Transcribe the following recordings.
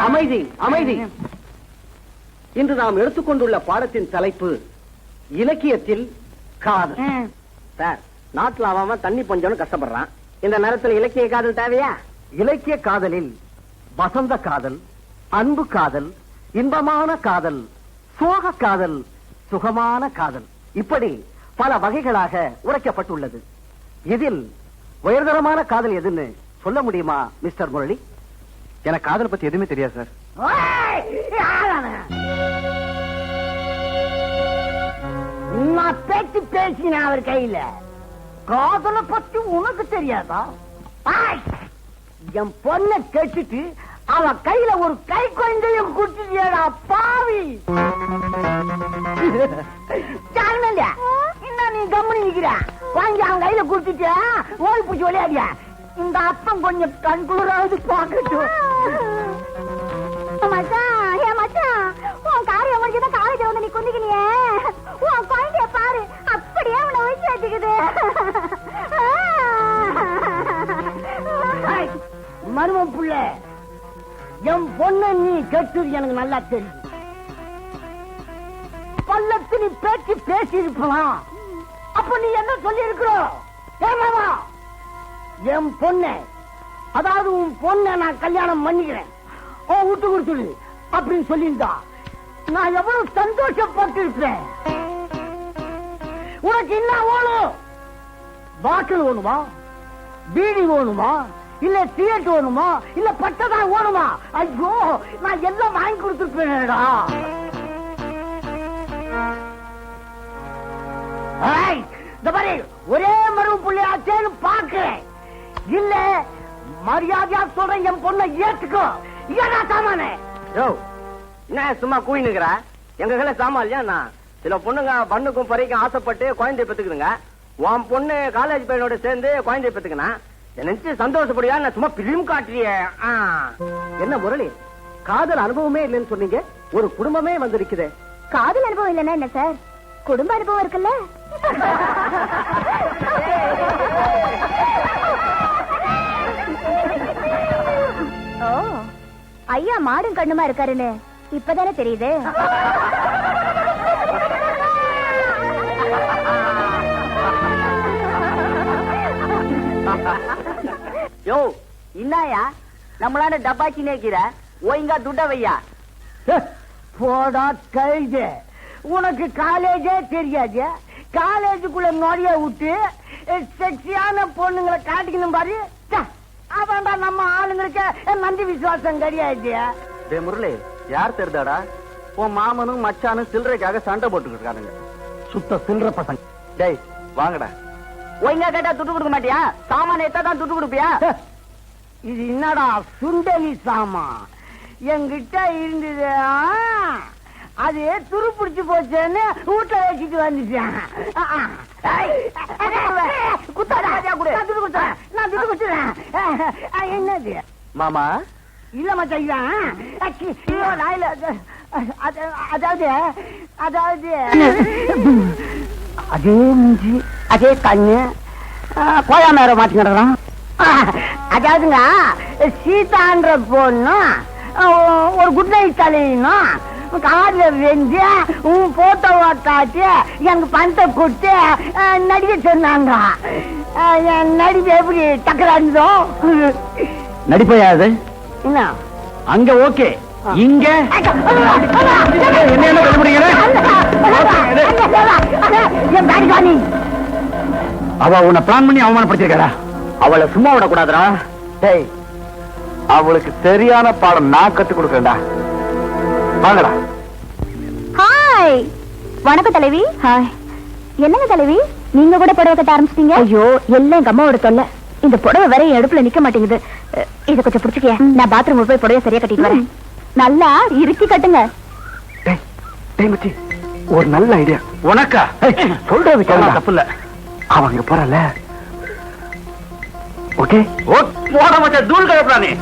அமைதி அமைதி. இன்று நாம் எடுத்துக்கொண்டுள்ள பாடத்தின் தலைப்பு இலக்கியத்தில் காதல். சார், நாட்டுல அவன் தண்ணி பஞ்சம்னு கஷ்டப்படுறான். இந்த நேரத்தில் இலக்கிய காதல் தேவையா? இலக்கிய காதலில் வசந்த காதல், அன்பு காதல், இன்பமான காதல், சோக காதல், சுகமான காதல், இப்படி பல வகைகளாக உரைக்கப்பட்டுள்ளது. இதில் உயர்தரமான காதல் எதுன்னு சொல்ல முடியுமா மிஸ்டர் முரளி? எனக்கு காதல் பத்தி எதுவுமே தெரியாது சார். நான் பேச்சு பேசின அவர் கையில காதலை பத்தி உனக்கு தெரியாதா? என் பொண்ணை கேட்டுட்டு அவ கையில ஒரு கை குழந்தையும் குடுத்துட்டியடா பாவி. என்ன நீ கம்மனி நிக்கிற? வாங்கி அவன் கையில குடுத்துட்டியா? ஓடி பூச்சி விளையாடியா? இந்த அப்பம் கொஞ்சம் கண்குளிராவது பாக்கட்டும். உன் காரியம் முடிஞ்சதான் காலேஜ் வந்து நீ குந்திக்கினியே. உன் குழந்தைய பாரு, அப்படியே அவனை வயசு வச்சுக்குது. மருமம் புள்ள, என் பொண்ணு நீ கேட்டது எனக்கு நல்லா தெரியும். பல்லத்து நீ பேச்சு பேசி இருக்கலாம். அப்ப நீ என்ன சொல்லி இருக்கிறோம்? ஏமாவா என் பொண்ணு, அதாவது உன் பொண்ணை நான் கல்யாணம் பண்ணிக்கிறேன், விட்டு கொடுத்துடு அப்படின்னு சொல்லியிருந்தா நான் எவ்வளவு சந்தோஷப்பட்டு இருப்பேன். உனக்கு என்ன வேணும்? பாட்டில் வேணுமா? பீடி வேணுமா? இல்ல சிகரெட் வேணுமா? இல்ல பட்டதான் வேணுமா? ஐயோ, நான் எல்லாம் வாங்கி கொடுத்துருப்பேன்டா. ஒரே மருவு புள்ளையாச்சேன்னு பாக்குறேன். இல்ல மரியாதையா சொல்றேன், என் பொண்ணை ஏத்துக்கோ. ஏடா சாமானே? என்ன சும்மா கூயினுக்குற? எங்க கையில சாமான் இல்லையா? நான் சில பொண்ணுங்க பண்ணுக்கும் பறைக்கும் ஆசைப்பட்டு குழந்தைய பெத்துக்குதுங்க. உன் பொண்ணு காலேஜ் பையனோட சேர்ந்து குழந்தைய பெத்துக்கனா நினைச்சு சந்தோஷப்படியா? நான் சும்மா பிலிம் காட்டுறிய. என்ன முரளி, காதல் அனுபவமே இல்லைன்னு சொன்னீங்க, ஒரு குடும்பமே வந்திருக்குது. காதல் அனுபவம் இல்லைன்னா என்ன சார், குடும்ப அனுபவம் இருக்குல்ல. ஓ, ஐயா மாடும் கண்ணுமா இருக்காருன்னு இப்பதானே தெரியுது. யோ, இன்னாயா நம்மளால டப்பாச்சி நேக்கிற ஒழுங்கா துட்ட வையா. போடா கழுது, உனக்கு காலேஜே தெரியாது. காலேஜுக்குள்ள நுழைய விட்டு செக்ஸியான பொண்ணுங்களை காட்டிக்கணும் பாரு. அதான்டா நம்ம ஆளுங்களுக்கு நன்றி விசுவாசம் கிடையாது. முரளி, யார் தெரிந்தாடா? உன் மாமனும் மச்சானும் சில்லறைக்காக சண்டை போட்டுக்கிட்டு இருக்கானுங்க. சுத்த சில்லற பசங்க. டேய் வாங்கடா. ஒழுங்கா கேட்டா துட்டு கொடுக்க மாட்டியா? சாமான எத்தான் துட்டு கொடுப்பியா? இது என்னடா சுண்டலி சாமான் என்கிட்ட இருந்தது, அது துரு பிடிச்சு போச்சேன்னு வீட்டுல வச்சுட்டு வந்துட்டேன். என்னது மாமா? இல்ல மச்சான், அதாவது அதாவது அதே மூஞ்சி அதே கண்ணு கோயா மேல மாட்டிக்கிறான். அதாவதுங்க, சீதான்ற பொண்ணு ஒரு குட் நைட் தலையணும் கார்ல வெஞ்சு உன் போட்டோவா காட்டி எனக்கு பணத்தை கொடுத்து நடிக்க சொன்னாங்க. நடிப்பு எப்படி டக்கரா இருந்தோம்? நடிப்பையாது என்ன அங்க ஓகே, இங்க அவ உன்னை பிளான் பண்ணி அவமானப்படுத்திருக்கா. அவளை சும்மா விடக்கூடாதுடா. டேய், அவளுக்கு சரியான பாடம் நான் கத்துக் கொடுக்கறேன்டா. வாங்கடா. ஹாய், வணக்கம் தலைவி. ஹாய். என்னங்க தலைவி, நீங்க கூட புடவை கட்ட ஆரம்பிச்சிட்டீங்க? ஐயோ, எல்லாம் எங்க அம்மாவோட தொல்லை. இந்த புடவை வரை அடுப்புல நிக்க மாட்டேங்குது. இத கொஞ்சம் பிடிச்சிக்க, நான் பாத்ரூம் போய் புடவை சரியா கட்டிட்டு வரேன். நல்லா இறுக்கி கட்டுங்க. ஒரு நல்ல ஐடியா. உனக்கா? சொல்றது தப்பு இல்ல. அவங்க போறல. ஓகே போட மச்ச தூள் கலப்பறானே.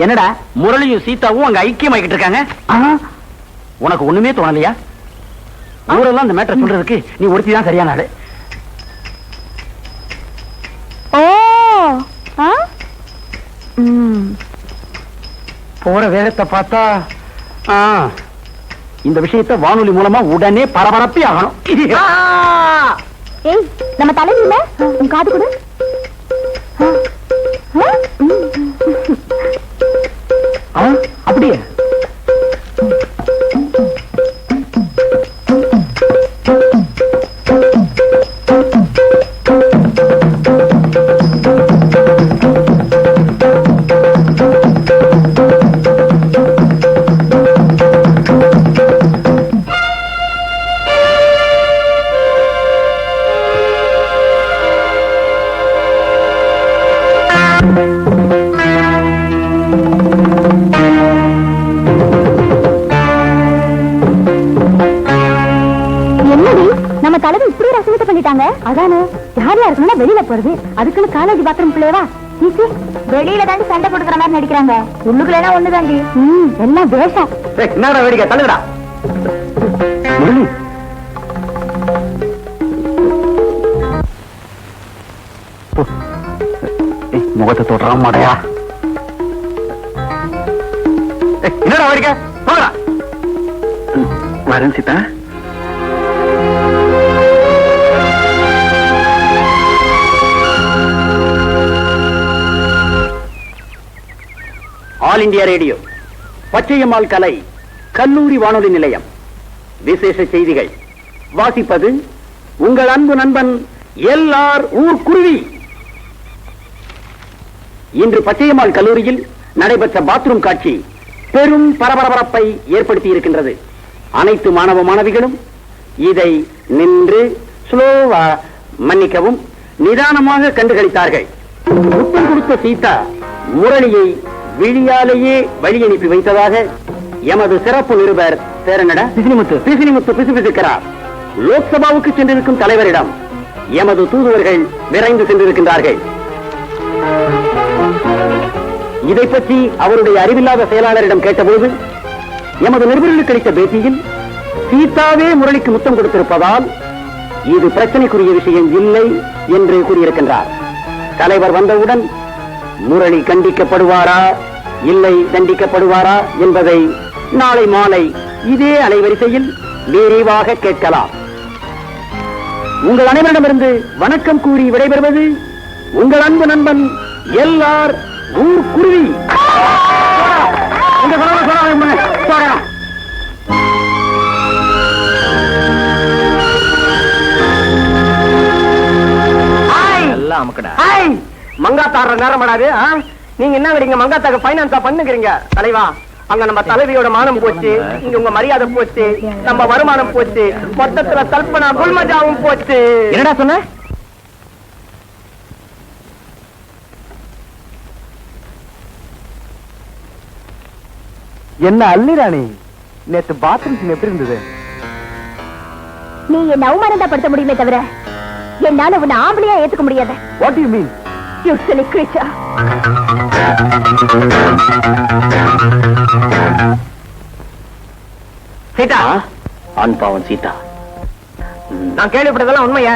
என்னடா முரளியும் சீதாவும் அங்க ஐக்கியமாக்கிட்டு இருக்காங்க. உனக்கு ஒண்ணுமே தோணலையா? ஊரெல்லாம் இந்த மேட்டர் சொல்றதுக்கு நீ ஒருத்தி தான் சரியான ஆளு. போற வேகத்தை பார்த்தா இந்த விஷயத்தை வானொலி மூலமா உடனே பரபரப்பி ஆகணும். ஏய், நம்ம தலைவியில உன் காது கொடு. அப்படியே அதானே ஜாலியா இருக்கணும்னா வெளியில போறது, அதுக்குன்னு காலேஜ் பாத்ரூம் பிள்ளைவா வெளியில தாண்டி சண்டை கொடுக்குற மாதிரி நடிக்கிறாங்க. உள்ளுக்குள்ள ஒண்ணு தாண்டி எல்லாம் வேஷம். என்னடா வேடிக்கை, தள்ளுடா. முகத்தை தொடுறா மாடையா. என்னடா வேடிக்கை, போடா. வரேன் Sita. All India Radio, Pachaiyammal கலை கல்லூரி வானொலி நிலையம், விசேஷ செய்திகள். வாசிப்பது உங்கள் அன்பு நண்பன் எல்ஆர் ஊர்குருவி. இன்று பச்சையம்மாள் கல்லூரியில் நடைபெற்ற பாத்ரூம் காட்சி பெரும் பரபரப்பை ஏற்படுத்தி இருக்கின்றது. அனைத்து மாணவ மாணவிகளும் இதை நின்று ஸ்லோவா, மன்னிக்கவும், நிதானமாக கண்டுகளித்தார்கள். முத்தம் கொடுத்த சீதா முரளியை விழியாலேயே வழி அனுப்பி வைத்ததாக எமது சிறப்பு நிருபர் பேரனடா பிசினிமுத்து பிசுபிசுக்கிறார். லோக்சபாவுக்கு சென்றிருக்கும் தலைவரிடம் எமது தூதுவர்கள் விரைந்து சென்றிருக்கின்றார்கள். இதை பற்றி அவருடைய அறிவில்லாத செயலாளரிடம் கேட்டபோது எமது நிருபர்களுக்கு அளித்த பேட்டியில் சீதாவே முரளிக்கு முத்தம் கொடுத்திருப்பதால் இது பிரச்சனைக்குரிய விஷயம் இல்லை என்று கூறியிருக்கின்றார். தலைவர் வந்தவுடன் முரளி கண்டிக்கப்படுவாரா இல்லை தண்டிக்கப்படுவாரா என்பதை நாளை மாலை இதே அலைவரிசையில் விரிவாக கேட்கலாம். உங்கள் அனைவரிடமிருந்து வணக்கம் கூறி விடைபெறுவது உங்கள் அன்பு நண்பன் எல்ஆர் ஊர்குருவி. மங்காத்தாடுற நேரம் படாது. நீங்க என்ன வரீங்க? மங்காத்தாக்கு பைனான்ஸா பண்ணுகிறீங்க தலைவா. அங்க நம்ம தலைவியோட மானம் போச்சு, இங்க உங்க மரியாதை போச்சு, நம்ம வருமானம் போச்சு, மொத்தத்துல கல்பனா குல்மஜாவும் போச்சு. என்னடா சொன்ன? என்ன அல்லிராணி, நேத்து பாத்ரூம் சீன் எப்படி இருந்தது? நீ என்ன அவமானப்படுத்த முடியுமே தவிர என்னால உன்னை ஆம்பளையா ஏத்துக்க முடியாது. What do you mean? You silly creature. Sita, அன்பாவன் Sita, நான் கேள்விப்பட்டதெல்லாம் உண்மையா?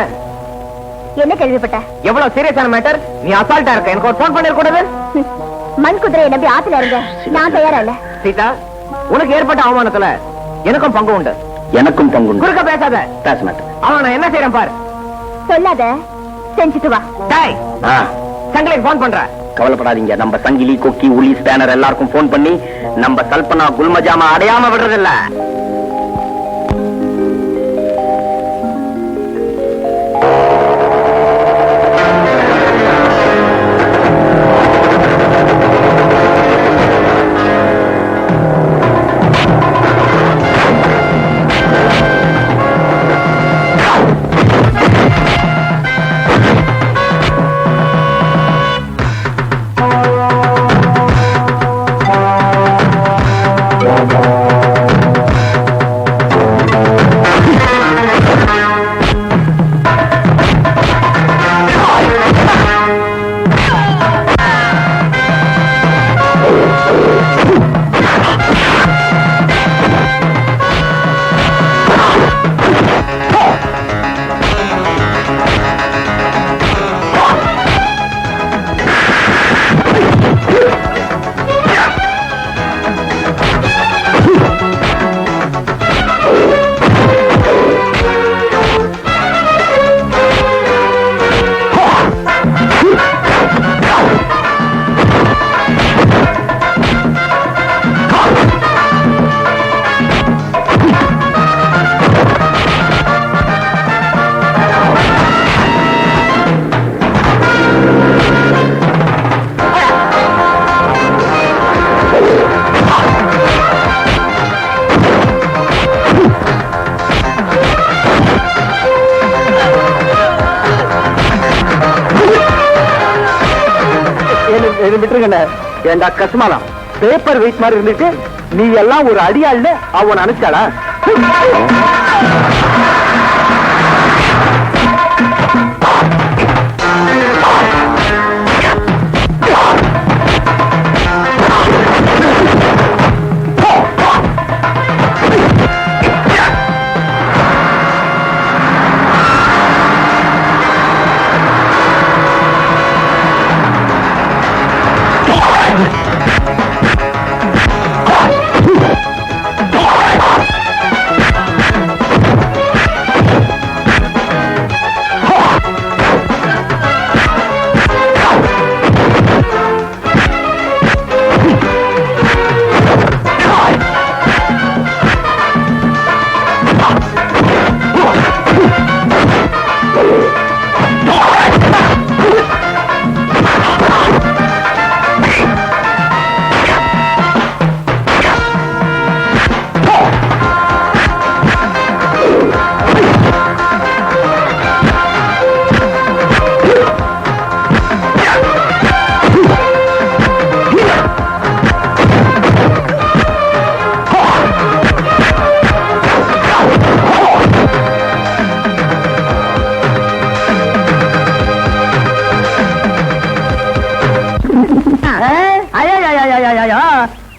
என்ன கேள்விப்பட்ட? எவ்வளவு சீரியஸான மேட்டர். நீ அசால்ட்டா இருக்க. எனக்கு ஒரு போன் பண்ணிருக்கூடாது. மண் குதிரையை நம்பி ஆத்துல இருங்க, நான் தயாரா இல்ல. சீதா, உனக்கு ஏற்பட்ட அவமானத்துல எனக்கும் பங்கு உண்டு. எனக்கும் பங்கு உண்டு. குறுக்க பேசாத. பேச மாட்டேன். அவன் நான் என்ன செய்யறேன் பாரு. சொல்லாத, செஞ்சுட்டு வா. சங்கிலிக்கு போன் பண்ற. கவலைப்படாதீங்க, நம்ம சங்கிலி, கொக்கி, உளி, ஸ்பேனர் எல்லாருக்கும் போன் பண்ணி நம்ம கல்பனா குல்மஜாமா அடையாம விடுறதில்ல. விடுங்க. ஏண்டா கசுமாலாம், பேப்பர் வெயிட் மாதிரி இருந்துட்டு நீ எல்லாம் ஒரு அடியாள்னு அவன் அனுப்பிச்சாளா?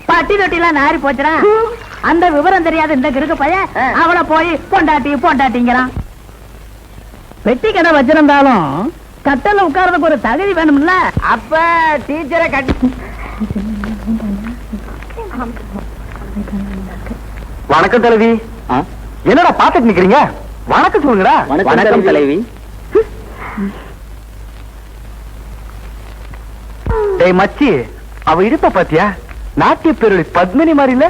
பட்டி தொட்டிலாம் நாரி போச்சுடா. அந்த விவரம் தெரியாத இந்த கிறுக்கு பையன் அவளை போய் பொண்டாட்டி பொண்டாட்டிங்கிறான். பெட்டி கடை வச்சிருந்தாலும் கட்டல உட்கார்றதுக்கு ஒரு தகுதி வேணும்ல. அப்ப டீச்சரை கட்டி. வணக்கம் தலைவி. என்னடா பாத்துட்டு நிக்கிறீங்க? வணக்கம் சொல்லுங்கடா. வணக்கம் தலைவி. டேய் மச்சி, அவ இடுப்ப பாத்தியா? நாட்டிய பேரொழி பத்மினி மாதிரி இல்ல?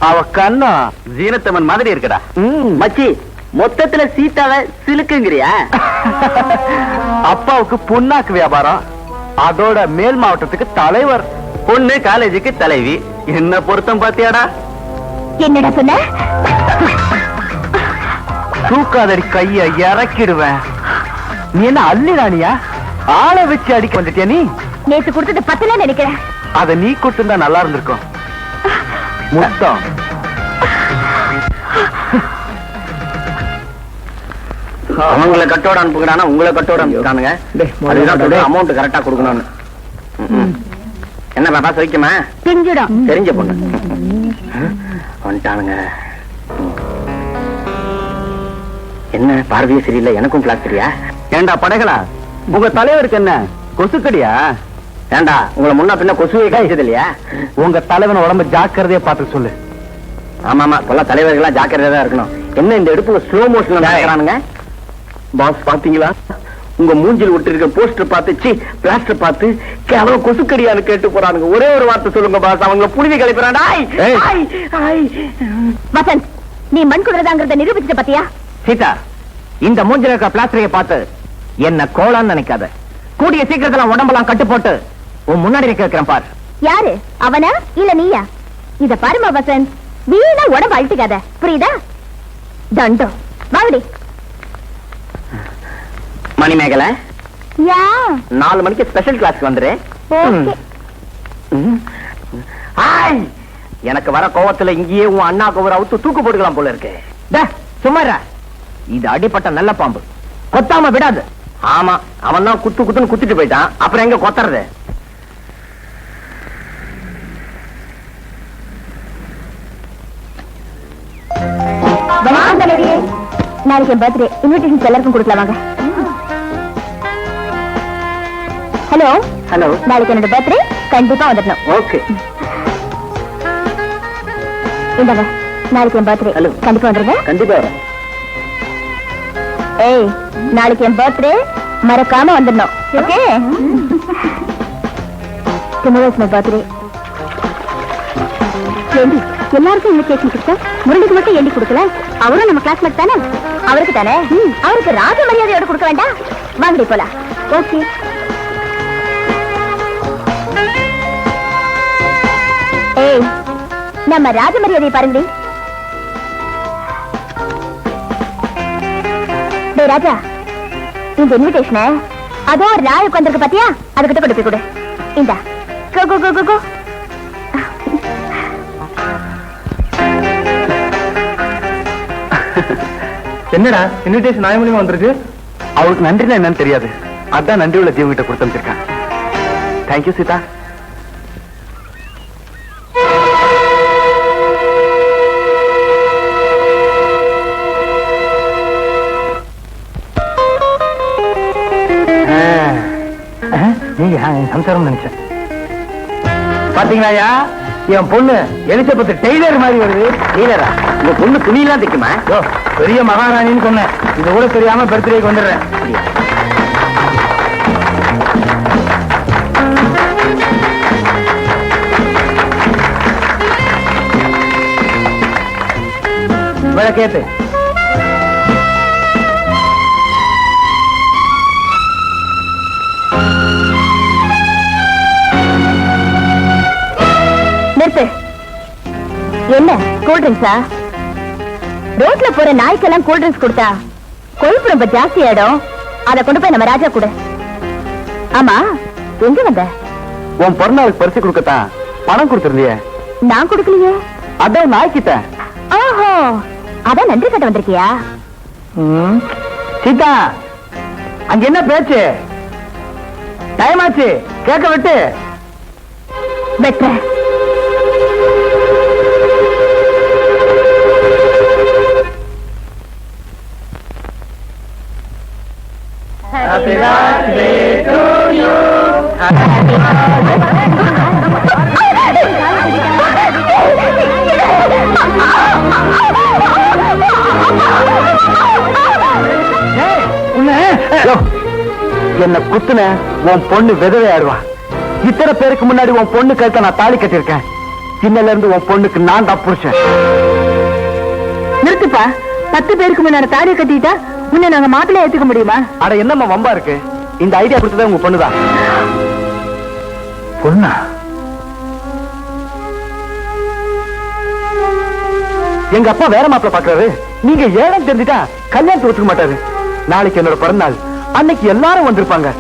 அவ கண்ணா ஜீனத்தம்மன் மாதிரி இருக்கடா. மச்சி, மொத்தத்துல சீட்டாவை சிலுக்குங்கிறியா? அப்பாவுக்கு புண்ணாக்கு வியாபாரம், அதோட மேல் மாவட்டத்துக்கு தலைவர். பொண்ணு காலேஜுக்கு தலைவி. என்ன பொருத்தம் பாத்தியாடா? என்னடா சொன்ன? தூக்காதடி கைய இறக்கிடுவேன். நீ என்ன அள்ளி ராணியா? ஆளை வச்சு அடிக்க வந்துட்டியா நீ? நேத்து கொடுத்தது பத்தல நினைக்கிறேன். அத நீ கொடுத்திருந்தா நல்லா இருந்திருக்கும். முத்தம். அவங்கள கட்டோட அனுப்புகிறானா, உங்களை கட்டோட அனுப்புறானுங்க. அமௌண்ட் கரெக்டா கொடுக்கணும்னு. என்ன பாப்பா சொல்லிக்குமா? செஞ்சிடும். தெரிஞ்ச பொண்ணு வந்துட்டானுங்க. என்ன பார்வையே சரியில்லை, எனக்கும் பிளாக் சரியா? ஏண்டா படைகளா, உங்க தலைவருக்கு என்ன கொசுக்கடியா? ஏண்டா உங்களை முன்ன பின்ன கொசுவை காய்ச்சது இல்லையா? உங்க தலைவன் உடம்பு ஜாக்கிரதையா பார்த்து சொல்லு. ஆமா ஆமா, சொல்ல தலைவர்களா ஜாக்கிரதையா தான் இருக்கணும். என்ன இந்த எடுப்பு ஸ்லோ மோஷன்ல நடக்கிறானுங்க? பாஸ் பாத்தீங்களா? உங்க மூஞ்சில் விட்டு இருக்க போஸ்டர் பார்த்து பிளாஸ்டர் பார்த்து கேவலம் கொசுக்கடியான்னு கேட்டு போறானுங்க. ஒரே ஒரு வார்த்தை சொல்லுங்க பாஸ், அவங்க புழுவி கலைப்புறாண்டா. வசந்த், நீ மண் குதிரதாங்கிறத நிரூபிச்ச பத்தியா? சீதா, இந்த மூஞ்சில இருக்க பிளாஸ்டரைய பார்த்து என்ன கோளான்னு நினைக்காத. கூடிய சீக்கிரத்துல உடம்பெல்லாம் கட்டு போட்டு உன் முன்னாடி வைக்கிறேன் பார். யாரு அவனா இல்ல நீயா? இத பாருமா வசந்த், வீணா உடம்பு அழுத்திக்காத, புரியுதா? தண்டம் வாங்கடி. மணிமேகலை, யா 4 மணிக்கு ஸ்பெஷல் கிளாஸ்க்கு வந்துரு. ஓகே. எனக்கு வர கோவத்துல இங்கேயே உன் அண்ணாக்கு ஒரு அவுத்து தூக்கு போட்டுக்கலாம் போல இருக்கு. சும்மாரா, இது அடிப்பட்ட நல்ல பாம்பு, கொத்தாம விடாது. ஆமா, அவன் தான் குத்து குத்துன்னு குத்திட்டு போயிட்டான், அப்புறம் எங்க கொத்துறது? நாளைக்கு என் பர்த்டே, இன்விடேஷன் எல்லாருக்கும் கொடுக்கலாம் வாங்க. ஹலோ ஹலோ, நாளைக்கு என்னோட பர்த்டே, கண்டிப்பா வந்துடணும். ஓகே. இந்தாங்க, நாளைக்கு என் பர்த்டே. Hello. கண்டிப்பா வந்துருங்க. கண்டிப்பா வரேன். ஏய், நாளைக்கு என் பர்த்டே, மறக்காம வந்துடணும். Okay? Tomorrow is my birthday. ஏண்டி, எல்லாருக்கும் இந்த கேக் கொடுத்தா முரளிக்கு மட்டும் ஏண்டி கொடுக்கல? அவரும் நம்ம கிளாஸ்மேட் தானே? அவருக்கு தானே? அவருக்கு ராஜ மரியாதையோட கொடுக்க வேண்டாம்? வாங்கடி போலாம். ஓகே. ஏய், நம்ம ராஜ மரியாதையை பாருங்கடி. டேய் ராஜா, இந்த இன்விடேஷனை அதோ ஒரு நாள் உட்கார்ந்திருக்கு பாத்தியா, அதுகிட்ட கொண்டு போய் கொடு. இந்தா, go, go, go, go, go. என்னடா இன்விடேஷன் நாய் மூலியமா வந்திருக்கு. அவருக்கு நன்றினா என்னன்னு தெரியாது. அதான் நன்றி உள்ள ஜீவன் கிட்ட கொடுத்து அமைச்சிருக்கேன். தேங்க்யூ சீதா. நீங்க சம்சாரம் நினைச்சேன். பாத்தீங்களா என் பொண்ணு எலிசபெத் டெய்லர் மாதிரி வருது. டெய்லரா? உங்க பொண்ணு துணியெல்லாம் தைக்குமா? பெரிய மகாராணின்னு சொன்னேன். இது கூட தெரியாம பர்த்டேக்கு வந்துடுறேன். விளக்கேத்து. நிறுத்து. என்ன கூல் ட்ரிங்க்ஸா? ரோட்ல போற நாய்க்கெல்லாம் கூல் ட்ரிங்க்ஸ் கொடுத்தா கொழுப்பு ரொம்ப ஜாஸ்தி ஆயிடும். அதை கொண்டு போய் நம்ம ராஜா கூட. ஆமா, எங்க வந்த? உன் பிறநாளுக்கு பரிசு கொடுக்கத்தான் பணம் கொடுத்திருந்திய. நான் கொடுக்கலையே. அதான் நாய்க்கிட்ட. ஓஹோ, அதான் நன்றி கட்ட வந்திருக்கியா? சீதா, அங்க என்ன பேச்சு? டைம் ஆச்சு, கேட்க விட்டு. வெட்ட Happy birthday to you. என்ன குத்துன உன் பொண்ணு விதவையாடுவா. இத்தனை பேருக்கு முன்னாடி உன் பொண்ணு கழுத்த நான் தாலி கட்டிருக்கேன். சின்னல இருந்து உன் பொண்ணுக்கு நான் தான் புருஷன். நிறுத்துப்பா. 10 பேருக்கு முன்னாடி தாலியை கட்டிட்டா உன்னை நாங்க மாப்பிள்ளைய ஏத்துக்க முடியுமா? அட என்னம்மா வம்பா இருக்கு? இந்த ஐடியா கொடுத்ததே உங்க பொண்ணுதான். பொண்ணா? எங்க அப்பா வேற மாப்பிள்ள பாக்குறாரு. நீங்க ஏழம் தெரிஞ்சுட்டா கல்யாணத்தை ஒத்துக்க மாட்டாரு. நாளைக்கு என்னோட பிறந்தநாள். அன்னைக்கு எல்லாரும் வந்திருப்பாங்க.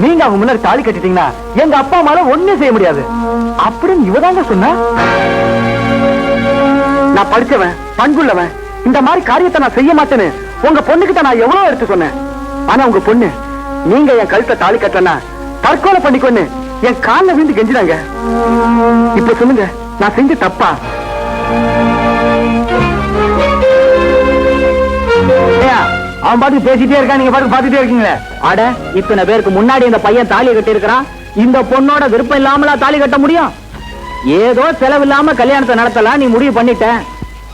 நீங்க அவங்க முன்னாடி தாலி கட்டிட்டீங்கன்னா எங்க அப்பா அம்மால ஒண்ணே செய்ய முடியாது அப்படின்னு இவதாங்க சொன்ன. நான் படிச்சவன், பண்புள்ளவன். இந்த மாதிரி காரியத்தை நான் செய்ய மாட்டேன்னு உங்க பொண்ணுகிட்ட நான் எவ்வளவு எடுத்து சொன்னேன். ஆனா உங்க பொண்ணு நீங்க என் கழுத்தை தாலி கட்டலன்னா தற்கொலை பண்ணிக்கொன்னு என் காலில் விழுந்து கெஞ்சினாங்க. இப்ப சொல்லுங்க, நான் செஞ்ச தப்பா? அவன் பாட்டுக்கு பேசிட்டே இருக்கான், நீங்க பாட்டுக்கு பாத்துட்டே இருக்கீங்களே. அட, இத்தனை பேருக்கு முன்னாடி இந்த பையன் தாலி கட்டி இருக்கிறான். இந்த பொண்ணோட விருப்பம் இல்லாமலா தாலி கட்ட முடியும்? ஏதோ செலவு இல்லாம கல்யாணத்தை நடத்தலாம் நீ முடிவு பண்ணிட்ட.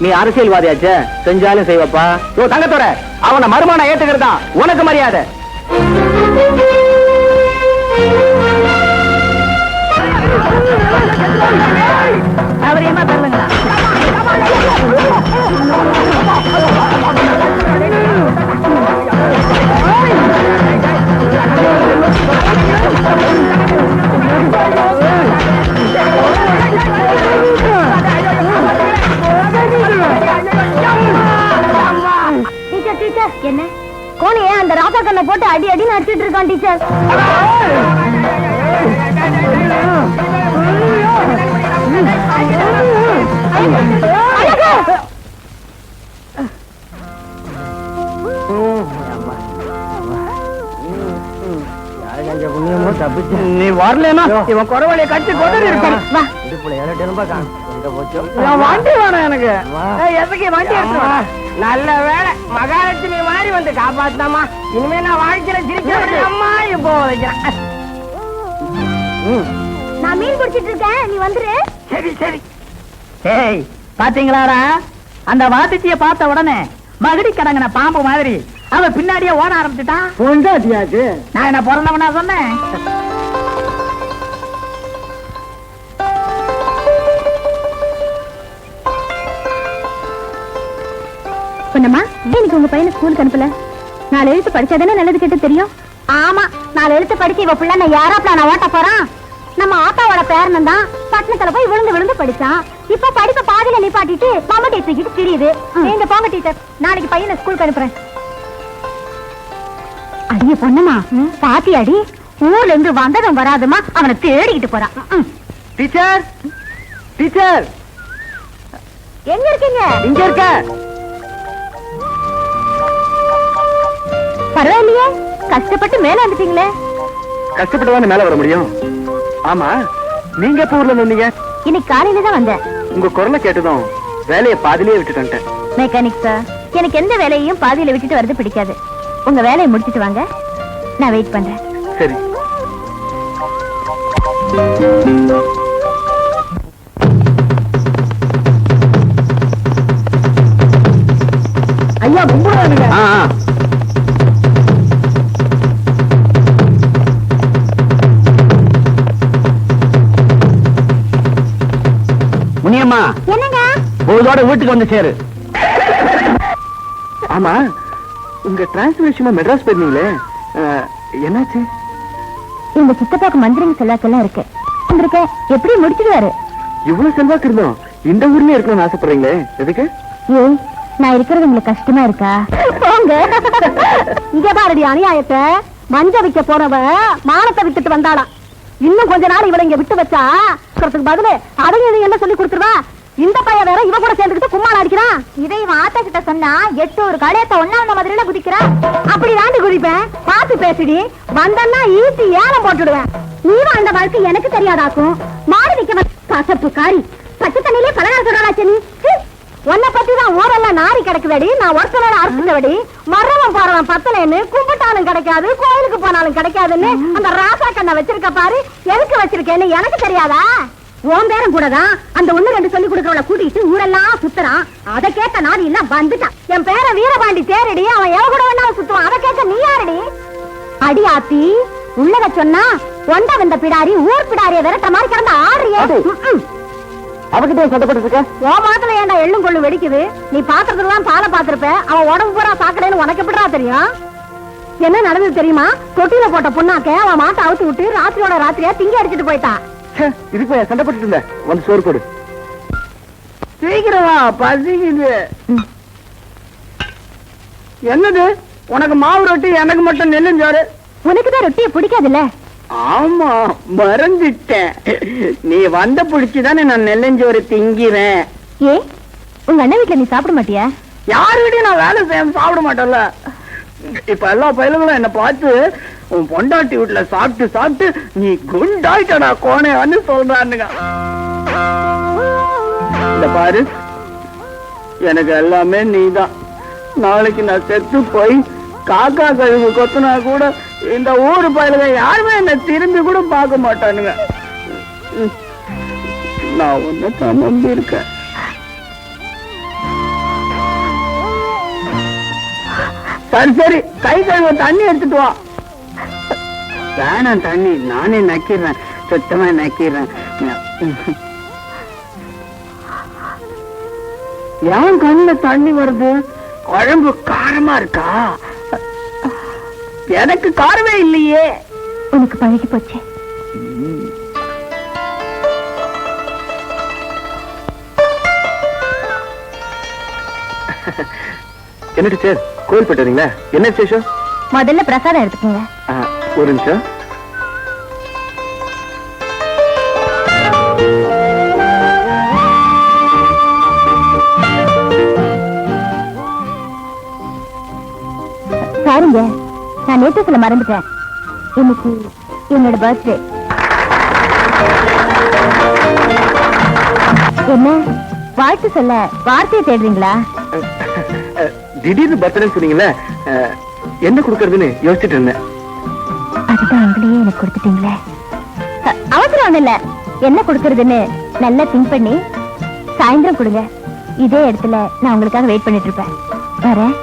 நீ அரசியல்வாதியாச்சே, செஞ்சாலும் செய்வப்பா. ஓ தங்கத்தோட அவனை மருமான ஏத்துக்கிறதா உனக்கு மரியாதை. அவரையமா தள்ளுங்களா? என்ன கோழியே அந்த ராசா கண்ணை போட்டு அடி அடி அடிச்சிட்டு இருக்கான் டீச்சர். நீ வரலனா இவன் குறவழிய கட்டி கொண்டு இருக்கான். வண்டி வேணும் எனக்கு. எதுக்கு வண்டி எடுத்து? நல்ல வேலை மகாலட்சுமி மாதிரி வந்து காப்பாத்தாமா. இனிமே நான் வாழ்க்கையில சிரிக்க அம்மா இப்போ நான் மீன் பிடிச்சிட்டு இருக்கேன், நீ வந்துரு. சரி சரி. ஏய், பாத்தீங்களாரா? அந்த வாத்திச்சிய பார்த்த உடனே மகடி கடங்கின பாம்பு மாதிரி அவன் பின்னாடியே ஓட ஆரம்பிச்சுட்டான். பொண்டாட்டியாச்சு. நான் என்ன பிறந்தவனா சொன்னேன்? பொன்னம்மா, இன்னைக்கு உங்க பையனை ஸ்கூலுக்கு அனுப்பல? 4 எழுத்து படிச்சாதானே நல்லது கேட்டு தெரியும். ஆமா, 4 எழுத்து படிச்சு இவ புள்ள நான் யாரா பிளான ஓட்ட போறான். நம்ம ஆத்தாவோட பேரன் தான் பட்டணத்துல போய் விழுந்து விழுந்து படிச்சான். இப்ப படிப்ப பாதியில நிப்பாட்டிட்டு மம்மட்டி தூக்கிட்டு தெரியுது. நீங்க போங்க டீச்சர், நாளைக்கு பையனை ஸ்கூலுக்கு அனுப்புறேன். அடிய பொண்ணுமா, பாத்தி அடி ஊர்ல இருந்து வந்ததும் வராதுமா அவனை தேடிக்கிட்டு போறான். டீச்சர் டீச்சர் எங்க இருக்கீங்க? இங்க இருக்க. பரவாயில்லையே, கஷ்டப்பட்டு மேல வந்துட்டீங்களே. கஷ்டப்பட்டு தானே மேல வர முடியும். ஆமா, நீங்க எப்ப ஊர்ல வந்தீங்க? இன்னைக்கு காலையில தான் வந்தேன். உங்க குரலை கேட்டதும் வேலையை பாதிலேயே விட்டுட்டு. மெக்கானிக் சார், எனக்கு எந்த வேலையையும் பாதியில விட்டுட்டு வரது பிடிக்காது. உங்க வேலையை முடிச்சிட்டு வாங்க, நான் வெயிட் பண்றேன். சரி. ஐயா கும்பிடுவானுங்க. முனியம்மா, என்னங்க? பொழுதோட வீட்டுக்கு வந்து சேரு. ஆமா, உங்க டிரான்ஸ்லேஷன் மெட்ராஸ் போயிருந்தீங்களே, என்னாச்சு? இந்த சித்தப்பாக்கு மந்திரிங்க செல்லாக்கெல்லாம் இருக்கு. எப்படி முடிச்சிடுவாரு? இவ்வளவு செல்வாக்கு இருந்தோம் இந்த ஊர்லயே இருக்கணும்னு ஆசைப்படுறீங்களே, எதுக்கு? ஏய், நான் இருக்கிறது உங்களுக்கு கஷ்டமா இருக்கா? போங்க. இங்க பாருடி அநியாயத்தை. மஞ்ச விக்க போறவ மானத்தை விட்டுட்டு வந்தாளாம். இன்னும் கொஞ்ச நாள் இவளை இங்க விட்டு வச்சா பதிலு அதையும் என்ன சொல்லி கொடுத்துருவா? இந்த பையன் வேற இவ கூட சேர்ந்துக்கிட்டு கும்மாளம் அடிக்கிறான். இதை இவன் ஆத்தா கிட்ட சொன்னா 8 ஒரு கடையத்தை ஒன்னா அந்த மாதிரில குதிக்கிறான். அப்படி தாண்டி குதிப்பேன். பார்த்து பேசிடி. வந்தன்னா ஈசி ஏலம் போட்டுடுவேன். நீ அந்த வாழ்க்கை எனக்கு தெரியாதாக்கும். மாடு விக்க கசப்பு காரி பச்சை தண்ணியிலே பலனார் சொல்றாச்சு. நீ உன்னை பத்தி தான் ஊரெல்லாம் நாரி கிடக்குதடி. நான் ஒருத்தனோட அறுத்துவடி. மரவன் போறவன் பத்தலைன்னு கும்பிட்டாலும் கிடைக்காது, கோயிலுக்கு போனாலும் கிடைக்காதுன்னு அந்த ராசா கண்ணை வச்சிருக்க பாரு. எதுக்கு வச்சிருக்கேன்னு எனக்கு தெரியாதா? உன் பேரும் கூடதான் அந்த 1-2 சொல்லி கொடுக்கறவள கூட்டிட்டு ஊரெல்லாம் சுத்துறான். அதை கேட்ட நாடி எல்லாம் வந்துட்டான். என் பேர வீரபாண்டி தேரடி. அவன் எவ கூட வேணாலும் சுத்துவான். அதை கேட்க நீ யாரடி? அடி ஆத்தி, உள்ளத சொன்னா ஒண்ட வந்த பிடாரி ஊர் பிடாரிய விரட்ட மாதிரி கிடந்த ஆடுறியே. அவகிட்ட சண்டப்பட்டு இருக்க. உன் மாத்துல ஏன்டா எள்ளும் கொள்ளு வெடிக்குது? நீ பாத்திரத்துலாம் பாலை பாத்திருப்ப. அவன் உடம்பு பூரா சாக்கடைன்னு உனக்கு எப்படிடா தெரியும்? என்ன நடந்தது தெரியுமா? தொட்டியில போட்ட புண்ணாக்க அவன் மாட்டை அவுத்து விட்டு ராத்திரியோட ராத்திரியா திங்கி அடிச்சிட்டு போயிட்டான். இதுக்கு சண்டைப்பட்டு இருந்த வந்து சோறு போடு. சீக்கிரமா பசிக்குது. என்னது உனக்கு மாவு ரொட்டி, எனக்கு மட்டும் நெல்லுஞ்சோறு? உனக்குதான் ரொட்டியை பிடிக்காதுல்ல? ஆமா, மறந்துட்டேன். நீ வந்த பிடிச்சுதானே நான் நெல்லஞ்சோறு திங்கிறேன். ஏ, உங்க அண்ணன் வீட்டுல நீ சாப்பிட மாட்டியா? யாருக்கிட்டையும் நான் வேலை செய்ய சாப்பிட மாட்டேன்ல. இப்ப எல்லா பயலுங்களும் என்ன பார்த்து உன் பொண்டாட்டி வீட்டுல சாப்பிட்டு சாப்பிட்டு நீ குண்டாயிட்டா கோணையான்னு சொல்றானுங்க. இந்த பாரு, எனக்கு எல்லாமே நீதான். நாளைக்கு நான் செத்து போய் காக்கா கழுவு கொத்துனா கூட இந்த ஊரு பயலுங்க யாருமே என்ன திரும்பி கூட பார்க்க மாட்டானுங்க. நான் ஒண்ணு தான் நம்பி இருக்கேன். சரி சரி, கை கழுவ தண்ணி எடுத்துட்டு வா. வேணாம் தண்ணி, நானே நக்கிறேன், சுத்தமா நக்கிறேன். ஏன் கண்ணுல தண்ணி வருது? குழம்பு காரமா இருக்கா? எனக்கு காரமே இல்லையே. உனக்கு பழகி போச்சு. என்ன டீச்சர், கோயில் போயிட்டு வரீங்களா? என்ன விசேஷம்? முதல்ல பிரசாதம் எடுத்துக்கோங்க. ஒரு நிமிஷம். பாருங்க, நான் நேற்று சொல்ல மறந்துட்டேன். இன்னைக்கு என்னோட பர்த்டே. என்ன வாழ்த்து சொல்ல வார்த்தையை தேடுறீங்களா? திடீர்னு பர்த்டே சொன்னீங்களே, என்ன கொடுக்கறதுன்னு யோசிச்சுட்டு இருந்தேன். அதுதான் உங்களையே எனக்கு கொடுத்துட்டீங்களே. அவசரம் ஒண்ணு இல்ல. என்ன கொடுக்கறதுன்னு நல்லா திங்க் பண்ணி சாயந்தரம் கொடுங்க. இதே இடத்துல நான் உங்களுக்காக வெயிட் பண்ணிட்டு இருப்பேன். வரேன்.